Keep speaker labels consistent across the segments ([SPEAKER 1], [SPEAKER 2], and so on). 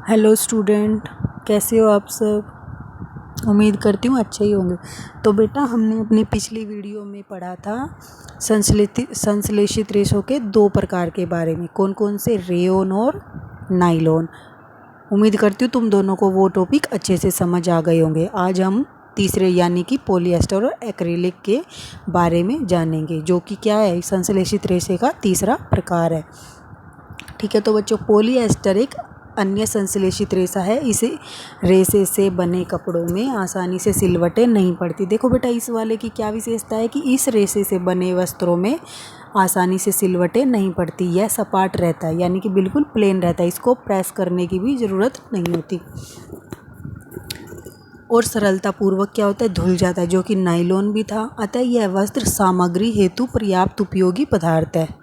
[SPEAKER 1] Hello student, कैसे हो आप सब। उम्मीद करती हूँ अच्छे ही होंगे। तो बेटा, हमने अपनी पिछली वीडियो में पढ़ा था संश्लेषित रेशों के दो प्रकार के बारे में, कौन कौन से, रेयोन और नाइलॉन। उम्मीद करती हूँ तुम दोनों को वो टॉपिक अच्छे से समझ आ गए होंगे। आज हम तीसरे यानी कि पॉलीएस्टर और एक्रिलिक के बारे में जानेंगे, जो कि क्या है, संश्लेषित रेशे का तीसरा प्रकार है। ठीक है, तो बच्चों, पॉलीएस्टर एक अन्य संश्लेषित रेशा है। इसे रेशे से बने कपड़ों में आसानी से सिलवटें नहीं पड़ती। देखो बेटा, इस वाले की क्या विशेषता है कि इस रेशे से बने वस्त्रों में आसानी से सिलवटें नहीं पड़ती। यह सपाट रहता है, यानी कि बिल्कुल प्लेन रहता है। इसको प्रेस करने की भी ज़रूरत नहीं होती और सरलतापूर्वक क्या होता है, धुल जाता है, जो कि नायलॉन भी था। अतः यह वस्त्र सामग्री हेतु पर्याप्त उपयोगी पदार्थ है।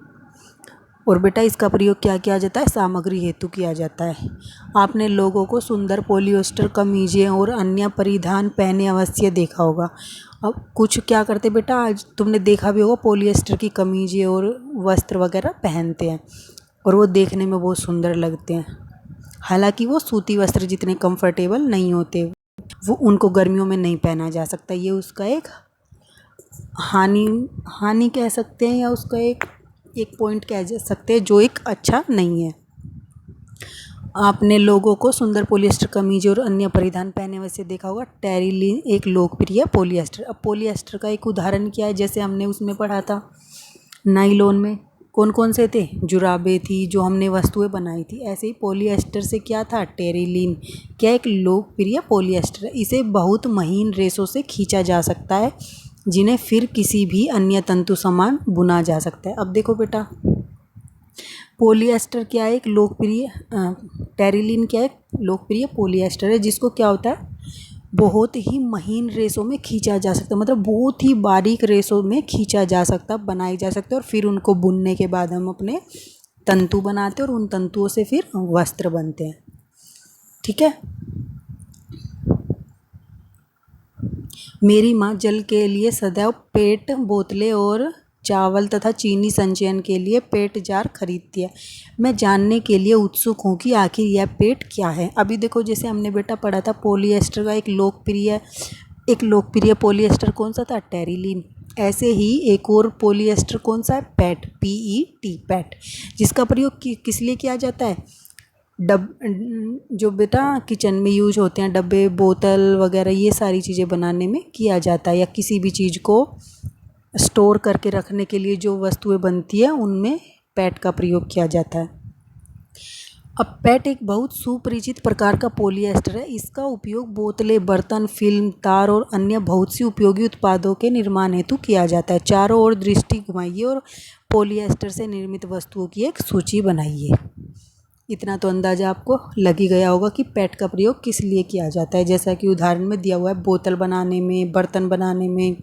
[SPEAKER 1] और बेटा, इसका प्रयोग क्या किया जाता है, सामग्री हेतु किया जाता है। आपने लोगों को सुंदर पॉलीएस्टर कमीजें और अन्य परिधान पहने अवश्य देखा होगा। अब कुछ क्या करते बेटा, आज तुमने देखा भी होगा, पॉलीएस्टर की कमीजें और वस्त्र वगैरह पहनते हैं और वो देखने में बहुत सुंदर लगते हैं। हालांकि वो सूती वस्त्र जितने कंफर्टेबल नहीं होते, वो उनको गर्मियों में नहीं पहना जा सकता। ये उसका एक हानि कह सकते हैं, या उसका एक पॉइंट कह सकते हैं जो एक अच्छा नहीं है। आपने लोगों को सुंदर पॉलिएस्टर कमीज और अन्य परिधान पहने वैसे देखा होगा। टेरिलीन एक लोकप्रिय पॉलिएस्टर। अब पॉलिएस्टर का एक उदाहरण क्या है, जैसे हमने उसमें पढ़ा था नाइलॉन में कौन कौन से थे, जुराबे थी जो हमने वस्तुएं बनाई थी। ऐसे ही पॉलिएस्टर से क्या था, टेरिलीन क्या एक लोकप्रिय पॉलिएस्टर है। इसे बहुत महीन रेशों से खींचा जा सकता है, जिन्हें फिर किसी भी अन्य तंतु समान बुना जा सकता है। अब देखो बेटा, पॉलिएस्टर क्या है, एक लोकप्रिय टेरिलीन क्या है, लोकप्रिय पॉलिएस्टर है, जिसको क्या होता है, बहुत ही महीन रेशों में खींचा जा सकता है। मतलब बहुत ही बारीक रेशों में खींचा जा सकता, बनाए जा सकते हैं, और फिर उनको बुनने के बाद हम अपने तंतु बनाते हैं और उन तंतुओं से फिर वस्त्र बनते हैं। ठीक है। मेरी माँ जल के लिए सदैव पेट बोतलें और चावल तथा चीनी संचयन के लिए पेट जार खरीदती है। मैं जानने के लिए उत्सुक हूँ कि आखिर यह पेट क्या है। अभी देखो, जैसे हमने बेटा पढ़ा था, पॉलिएस्टर का एक लोकप्रिय पॉलिएस्टर कौन सा था, टेरिलीन। ऐसे ही एक और पॉलिएस्टर कौन सा है, पैट, PET, पैट, जिसका प्रयोग किस लिए किया जाता है, जो बेटा किचन में यूज होते हैं, डब्बे, बोतल वगैरह, ये सारी चीज़ें बनाने में किया जाता है, या किसी भी चीज़ को स्टोर करके रखने के लिए जो वस्तुएं बनती है, उनमें पैट का प्रयोग किया जाता है। अब पैट एक बहुत सुपरिचित प्रकार का पॉलिएस्टर है। इसका उपयोग बोतलें, बर्तन, फिल्म, तार और अन्य बहुत सी उपयोगी उत्पादों के निर्माण हेतु किया जाता है। चारों ओर दृष्टि घुमाइए और पॉलिएस्टर से निर्मित वस्तुओं की एक सूची बनाइए। इतना तो अंदाज़ा आपको लग ही गया होगा कि पैट का प्रयोग किस लिए किया जाता है। जैसा कि उदाहरण में दिया हुआ है, बोतल बनाने में, बर्तन बनाने में,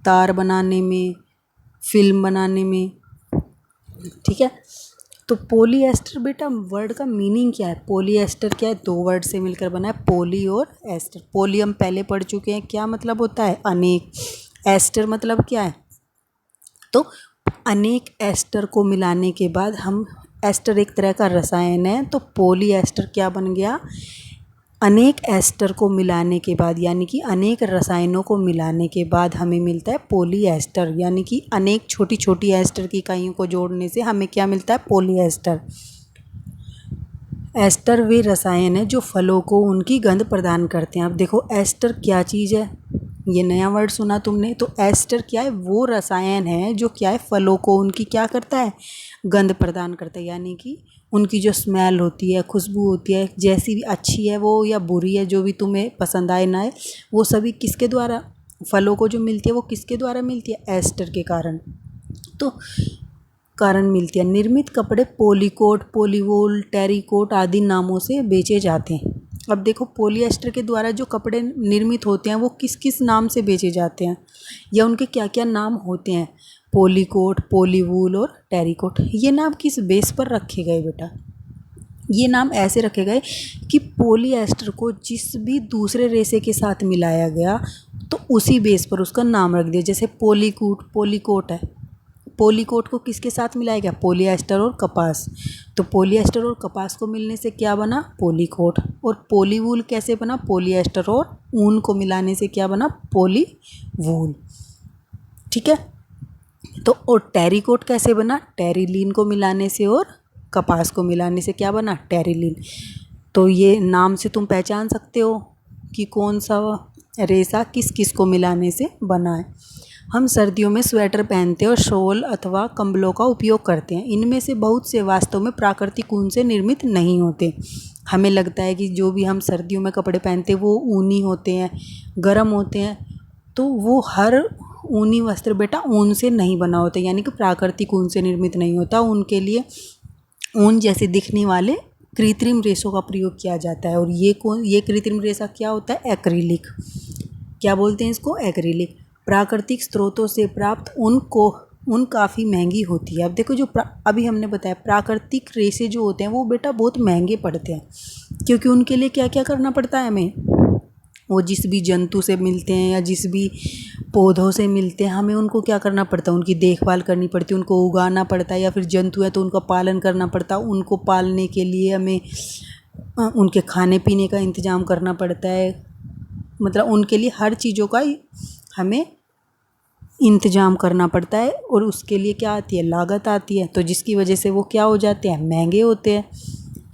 [SPEAKER 1] तार बनाने में, फिल्म बनाने में। ठीक है। तो पॉलीएस्टर बेटा, वर्ड का मीनिंग क्या है, पॉलीएस्टर क्या है, दो वर्ड से मिलकर बना है, पॉली और एस्टर। पॉली हम पहले पढ़ चुके हैं, क्या मतलब होता है, अनेक। एस्टर मतलब क्या है, तो अनेक एस्टर को मिलाने के बाद हम, एस्टर एक तरह का रसायन है, तो पॉलीएस्टर क्या बन गया, अनेक एस्टर को मिलाने के बाद, यानी कि अनेक रसायनों को मिलाने के बाद हमें मिलता है पॉलीएस्टर। यानी कि अनेक छोटी छोटी एस्टर की इकाइयों को जोड़ने से हमें क्या मिलता है, पॉलीएस्टर। एस्टर वे रसायन है जो फलों को उनकी गंध प्रदान करते हैं। अब देखो, एस्टर क्या चीज़ है, ये नया वर्ड सुना तुमने। तो एस्टर क्या है, वो रसायन है जो क्या है, फलों को उनकी क्या करता है, गंध प्रदान करता है। यानी कि उनकी जो स्मेल होती है, खुशबू होती है, जैसी भी अच्छी है वो या बुरी है, जो भी तुम्हें पसंद आए ना आए, वो सभी किसके द्वारा, फलों को जो मिलती है वो किसके द्वारा मिलती है, एस्टर के कारण मिलती है। निर्मित कपड़े पॉलीकोट, पॉलीवूल, टेरिकोट आदि नामों से बेचे जाते हैं। अब देखो, पॉलीएस्टर के द्वारा जो कपड़े निर्मित होते हैं वो किस किस नाम से बेचे जाते हैं, या उनके क्या क्या नाम होते हैं, पॉलीकोट, पॉलीवूल और टेरिकोट। ये नाम किस बेस पर रखे गए बेटा, ये नाम ऐसे रखे गए कि पॉलीएस्टर को जिस भी दूसरे रेशे के साथ मिलाया गया, तो उसी बेस पर उसका नाम रख दिया। जैसे पॉलीकोट है, पॉलीकोट को किसके साथ मिलाया गया? पॉलिएस्टर और कपास। तो पॉलिएस्टर और कपास को मिलने से क्या बना? पॉलीकोट। और पॉलीवूल कैसे बना? पॉलिएस्टर और ऊन को मिलाने से क्या बना? पॉलीवूल। ठीक है। तो और टेरिकोट कैसे बना? टेरिलीन को मिलाने से और कपास को मिलाने से क्या बना? टेरिलीन। तो ये नाम से तुम पहचान सकते हो कि कौन सा रेशा किस किस को मिलाने से बना है। हम सर्दियों में स्वेटर पहनते हैं और शॉल अथवा कंबलों का उपयोग करते हैं। इनमें से बहुत से वास्तव में प्राकृतिक ऊन से निर्मित नहीं होते। हमें लगता है कि जो भी हम सर्दियों में कपड़े पहनते हैं वो ऊनी होते हैं, गर्म होते हैं, तो वो हर ऊनी वस्त्र बेटा ऊन से नहीं बना होता, यानी कि प्राकृतिक ऊन से निर्मित नहीं होता। उनके लिए ऊन जैसे दिखने वाले कृत्रिम रेशों का प्रयोग किया जाता है। और ये कृत्रिम रेशा क्या होता है? एक्रिलिक। क्या बोलते हैं इसको? एक्रिलिक। प्राकृतिक स्रोतों से प्राप्त ऊन काफ़ी महंगी होती है। अब देखो जो अभी हमने बताया प्राकृतिक रेशे जो होते हैं वो बेटा बहुत महंगे पड़ते हैं, क्योंकि उनके लिए क्या क्या करना पड़ता है हमें? वो जिस भी जंतु से मिलते हैं या जिस भी पौधों से मिलते हैं, हमें उनको क्या करना पड़ता है? उनकी देखभाल करनी पड़ती है, उनको उगाना पड़ता है, या फिर जंतु है तो उनका पालन करना पड़ता है। उनको पालने के लिए हमें उनके खाने पीने का इंतज़ाम करना पड़ता है, मतलब उनके लिए हर चीज़ों का हमें इंतज़ाम करना पड़ता है। और उसके लिए क्या आती है? लागत आती है। तो जिसकी वजह से वो क्या हो जाते हैं? महंगे होते हैं,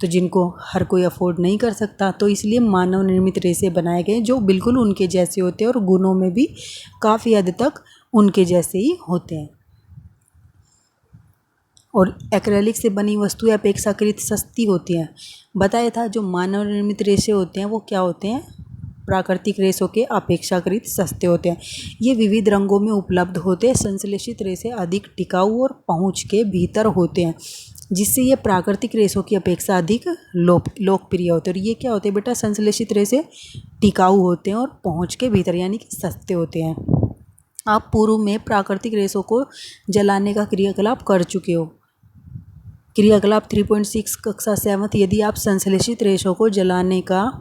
[SPEAKER 1] तो जिनको हर कोई अफोर्ड नहीं कर सकता। तो इसलिए मानव निर्मित रेशे बनाए गए जो बिल्कुल उनके जैसे होते हैं और गुणों में भी काफ़ी हद तक उनके जैसे ही होते हैं। और एक्रेलिक से बनी वस्तुएं अपेक्षाकृत सस्ती होती हैं। बताया था जो मानव निर्मित रेशे होते हैं वो क्या होते हैं? प्राकृतिक रेशों के अपेक्षाकृत सस्ते होते हैं। ये विविध रंगों में उपलब्ध होते हैं। संश्लेषित रेशे अधिक टिकाऊ और पहुंच के भीतर होते हैं, जिससे ये प्राकृतिक रेशों की अपेक्षा अधिक लोकप्रिय होते हैं। और ये क्या होते हैं बेटा? संश्लेषित रेशे टिकाऊ होते हैं और पहुंच के भीतर यानी कि सस्ते होते हैं। आप पूर्व में प्राकृतिक रेशों को जलाने का क्रियाकलाप कर चुके हो। क्रियाकलाप 3.6 कक्षा 7। यदि आप संश्लेषित रेशों को जलाने का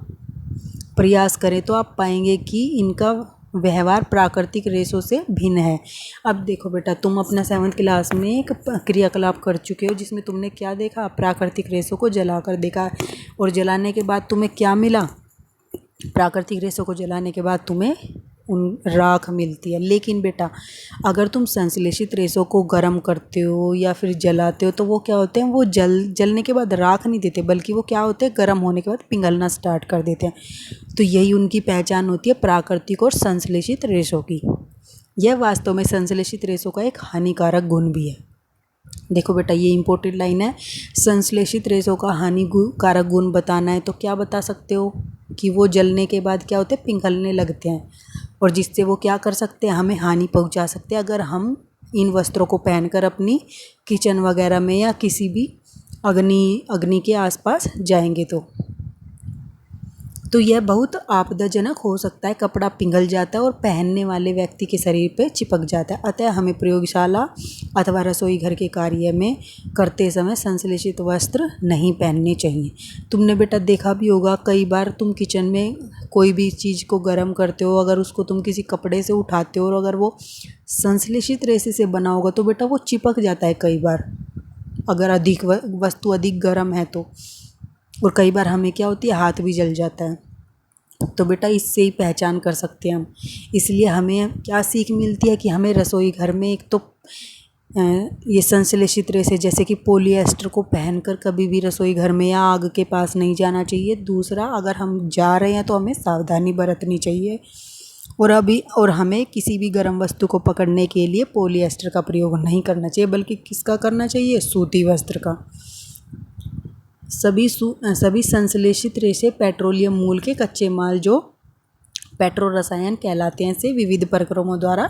[SPEAKER 1] प्रयास करें तो आप पाएंगे कि इनका व्यवहार प्राकृतिक रेशों से भिन्न है। अब देखो बेटा, तुम अपना 7th क्लास में एक क्रियाकलाप कर चुके हो जिसमें तुमने क्या देखा? प्राकृतिक रेशों को जलाकर देखा। और जलाने के बाद तुम्हें क्या मिला? प्राकृतिक रेशों को जलाने के बाद तुम्हें राख मिलती है। लेकिन बेटा अगर तुम संश्लेषित रेशों को गर्म करते हो या फिर जलाते हो तो वो क्या होते हैं? वो जलने के बाद राख नहीं देते, बल्कि वो क्या होते हैं? गर्म होने के बाद पिघलना स्टार्ट कर देते हैं। तो यही उनकी पहचान होती है प्राकृतिक और संश्लेषित रेशों की। यह वास्तव में संश्लेषित रेशों का एक हानिकारक गुण भी है। देखो बेटा ये इंपॉर्टेंट लाइन है। संश्लेषित रेशों का हानिकारक गुण बताना है तो क्या बता सकते हो? कि वो जलने के बाद क्या होते हैं? पिघलने लगते हैं, और जिससे वो क्या कर सकते हैं? हमें हानि पहुंचा सकते हैं अगर हम इन वस्त्रों को पहनकर अपनी किचन वगैरह में या किसी भी अग्नि के आसपास जाएंगे तो यह बहुत आपदाजनक हो सकता है। कपड़ा पिघल जाता है और पहनने वाले व्यक्ति के शरीर पर चिपक जाता है। अतः हमें प्रयोगशाला अथवा रसोई घर के कार्य में करते समय संश्लेषित वस्त्र नहीं पहनने चाहिए। तुमने बेटा देखा भी होगा, कई बार तुम किचन में कोई भी चीज़ को गर्म करते हो, अगर उसको तुम किसी कपड़े से उठाते हो और अगर वो संश्लेषित रेशे से बना होगा तो बेटा वो चिपक जाता है कई बार, अगर अधिक वस्तु अधिक गर्म है तो। और कई बार हमें क्या होती है? हाथ भी जल जाता है। तो बेटा इससे ही पहचान कर सकते हैं हम। इसलिए हमें क्या सीख मिलती है? कि हमें रसोई घर में एक तो ये संश्लेषित रेशे जैसे कि पॉलिएस्टर को पहनकर कभी भी रसोई घर में या आग के पास नहीं जाना चाहिए। दूसरा, अगर हम जा रहे हैं तो हमें सावधानी बरतनी चाहिए। और हमें किसी भी गर्म वस्तु को पकड़ने के लिए पॉलिएस्टर का प्रयोग नहीं करना चाहिए, बल्कि किसका करना चाहिए? सूती वस्त्र का। सभी संश्लेषित रेशे पेट्रोलियम मूल के कच्चे माल जो पेट्रो रसायन कहलाते हैं से विविध प्रक्रमों द्वारा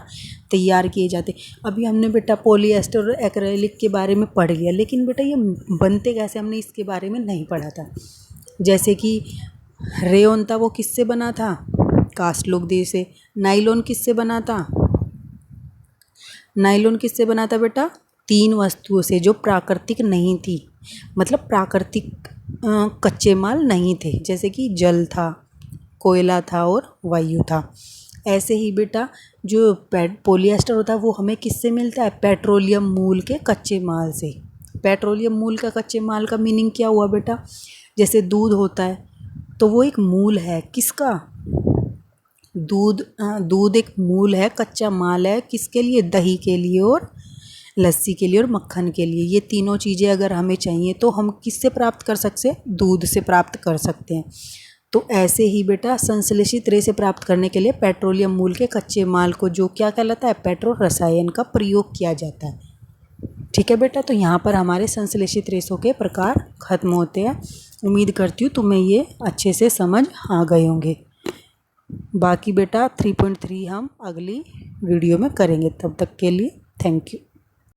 [SPEAKER 1] तैयार किए जाते हैं। अभी हमने बेटा पॉलिएस्टर और एक्रेलिक के बारे में पढ़ लिया, लेकिन बेटा ये बनते कैसे हमने इसके बारे में नहीं पढ़ा था। जैसे कि रेयन था वो किससे बना था? कास्टलोक से। नाइलॉन किससे बना था? नाइलॉन किससे बना था बेटा? 3 वस्तुओं से जो प्राकृतिक नहीं थी, मतलब प्राकृतिक कच्चे माल नहीं थे, जैसे कि जल था, कोयला था और वायु था। ऐसे ही बेटा जो पॉलिएस्टर होता है वो हमें किससे मिलता है? पेट्रोलियम मूल के कच्चे माल से। पेट्रोलियम मूल का कच्चे माल का मीनिंग क्या हुआ बेटा? जैसे दूध होता है तो वो एक मूल है किसका? दूध एक मूल है, कच्चा माल है किसके लिए? दही के लिए और लस्सी के लिए और मक्खन के लिए। ये तीनों चीज़ें अगर हमें चाहिए तो हम किससे प्राप्त कर सकते हैं? दूध से प्राप्त कर सकते हैं। तो ऐसे ही बेटा संश्लेषित रेशे प्राप्त करने के लिए पेट्रोलियम मूल के कच्चे माल को जो क्या कहलाता है? पेट्रो रसायन का प्रयोग किया जाता है। ठीक है बेटा, तो यहाँ पर हमारे संश्लेषित रेशों के प्रकार खत्म होते हैं। उम्मीद करती हूँ तुम्हें ये अच्छे से समझ आ गए होंगे। बाकी बेटा 3.3 हम अगली वीडियो में करेंगे। तब तक के लिए थैंक यू।